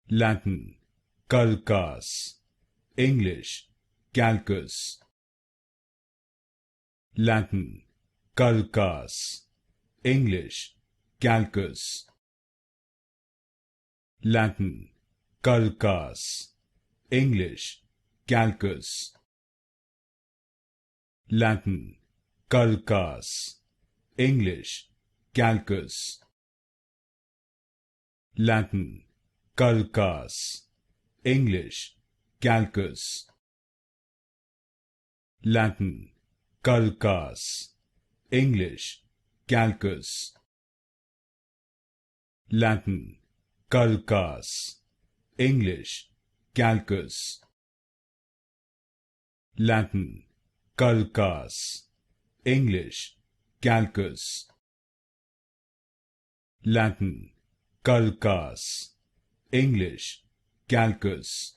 Latin, Calchas. English, Calchas. Latin, Calchas. English, Calchas. Latin, Calchas. English, Calchas. Latin, Calchas. English, Calchas. Latin, Calchas. English, Calchas. Latin, Calchas. English, Calchas. Latin, Calchas. English, Calchas. Latin, Calchas. English, Calchas. Latin, Calchas. English, Calchas.